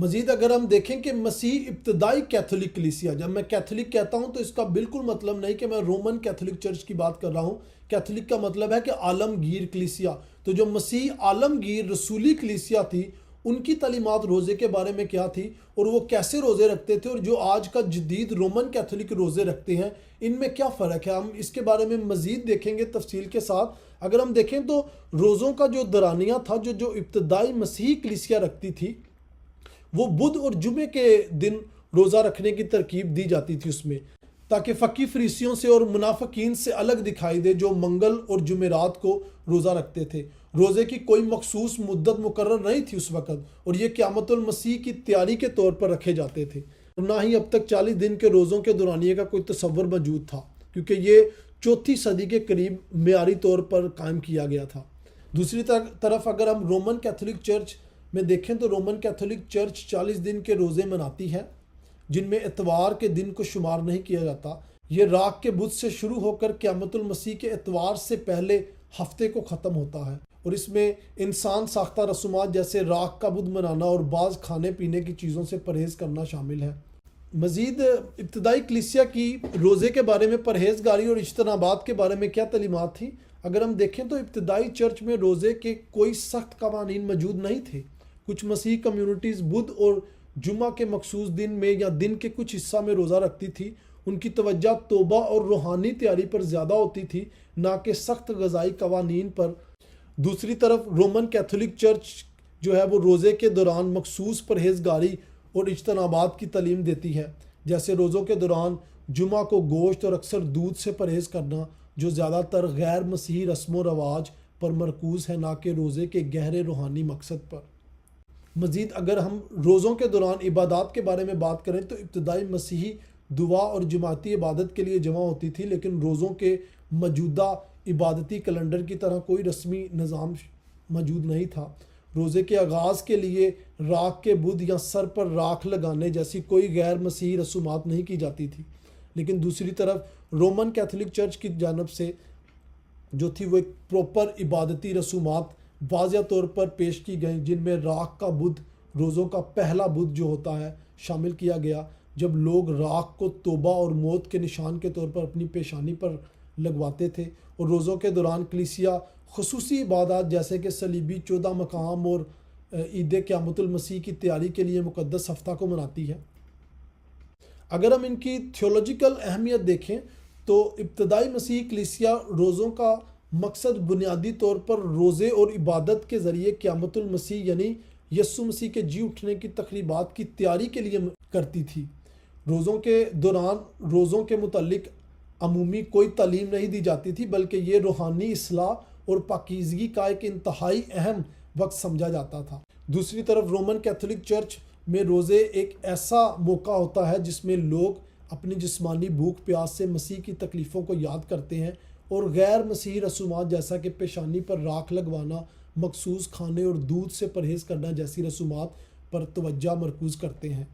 مزید اگر ہم دیکھیں کہ مسیح ابتدائی کیتھولک کلیسیا، جب میں کیتھولک کہتا ہوں تو اس کا بالکل مطلب نہیں کہ میں رومن کیتھولک چرچ کی بات کر رہا ہوں۔ کیتھولک کا مطلب ہے کہ عالمگیر کلیسیا۔ تو جو مسیح عالمگیر رسولی کلیسیا تھی، ان کی تعلیمات روزے کے بارے میں کیا تھی اور وہ کیسے روزے رکھتے تھے، اور جو آج کا جدید رومن کیتھولک روزے رکھتے ہیں ان میں کیا فرق ہے، ہم اس کے بارے میں مزید دیکھیں گے تفصیل کے ساتھ۔ اگر ہم دیکھیں تو روزوں کا جو دورانیہ تھا، جو ابتدائی مسیحی کلیسیا رکھتی تھی، وہ بدھ اور جمعے کے دن روزہ رکھنے کی ترکیب دی جاتی تھی اس میں، تاکہ فقی فریسیوں سے اور منافقین سے الگ دکھائی دے جو منگل اور جمعرات کو روزہ رکھتے تھے۔ روزے کی کوئی مخصوص مدت مقرر نہیں تھی اس وقت، اور یہ قیامت المسیح کی تیاری کے طور پر رکھے جاتے تھے، اور نہ ہی اب تک 40 دن کے روزوں کے دورانیے کا کوئی تصور موجود تھا، کیونکہ یہ 4 صدی کے قریب معیاری طور پر قائم کیا گیا تھا۔ دوسری طرف اگر ہم رومن کیتھولک چرچ میں دیکھیں تو رومن کیتھولک چرچ 40 دن کے روزے مناتی ہے، جن میں اتوار کے دن کو شمار نہیں کیا جاتا۔ یہ راک کے بدھ سے شروع ہو کر قیامت المسیح کے اتوار سے پہلے ہفتے کو ختم ہوتا ہے، اور اس میں انسان ساختہ رسومات جیسے راک کا بدھ منانا اور بعض کھانے پینے کی چیزوں سے پرہیز کرنا شامل ہے۔ مزید ابتدائی کلیسیا کی روزے کے بارے میں پرہیزگاری اور اجتنابات کے بارے میں کیا تعلیمات تھیں؟ اگر ہم دیکھیں تو ابتدائی چرچ میں روزے کے کوئی سخت قوانین موجود نہیں تھے۔ کچھ مسیحی کمیونٹیز بدھ اور جمعہ کے مخصوص دن میں یا دن کے کچھ حصہ میں روزہ رکھتی تھی۔ ان کی توجہ توبہ اور روحانی تیاری پر زیادہ ہوتی تھی، نہ کہ سخت غذائی قوانین پر۔ دوسری طرف رومن کیتھولک چرچ جو ہے وہ روزے کے دوران مخصوص پرہیزگاری اور اجتنابات کی تعلیم دیتی ہے، جیسے روزوں کے دوران جمعہ کو گوشت اور اکثر دودھ سے پرہیز کرنا، جو زیادہ تر غیر مسیحی رسم و رواج پر مرکوز ہے، نہ کہ روزے کے گہرے روحانی مقصد پر۔ مزید اگر ہم روزوں کے دوران عبادات کے بارے میں بات کریں تو ابتدائی مسیحی دعا اور جماعتی عبادت کے لیے جمع ہوتی تھی، لیکن روزوں کے موجودہ عبادتی کیلنڈر کی طرح کوئی رسمی نظام موجود نہیں تھا۔ روزے کے آغاز کے لیے راک کے بدھ یا سر پر راکھ لگانے جیسی کوئی غیر مسیحی رسومات نہیں کی جاتی تھی، لیکن دوسری طرف رومن کیتھولک چرچ کی جانب سے جو تھی وہ ایک پروپر عبادتی رسومات واضح طور پر پیش کی گئیں، جن میں راکھ کا بدھ، روزوں کا پہلا بدھ جو ہوتا ہے، شامل کیا گیا، جب لوگ راکھ کو توبہ اور موت کے نشان کے طور پر اپنی پیشانی پر لگواتے تھے، اور روزوں کے دوران کلیسیا خصوصی عبادات جیسے کہ صلیبی 14 مقام اور عید قیامت المسیح کی تیاری کے لیے مقدس ہفتہ کو مناتی ہے۔ اگر ہم ان کی تھیولوجیکل اہمیت دیکھیں تو ابتدائی مسیحی کلیسیا روزوں کا مقصد بنیادی طور پر روزے اور عبادت کے ذریعے قیامت المسیح یعنی یسوع مسیح کے جی اٹھنے کی تقریبات کی تیاری کے لیے کرتی تھی۔ روزوں کے دوران روزوں کے متعلق عمومی کوئی تعلیم نہیں دی جاتی تھی، بلکہ یہ روحانی اصلاح اور پاکیزگی کا ایک انتہائی اہم وقت سمجھا جاتا تھا۔ دوسری طرف رومن کیتھولک چرچ میں روزے ایک ایسا موقع ہوتا ہے جس میں لوگ اپنی جسمانی بھوک پیاس سے مسیح کی تکلیفوں کو یاد کرتے ہیں، اور غیر مسیحی رسومات جیسا کہ پیشانی پر راکھ لگوانا، مخصوص کھانے اور دودھ سے پرہیز کرنا جیسی رسومات پر توجہ مرکوز کرتے ہیں۔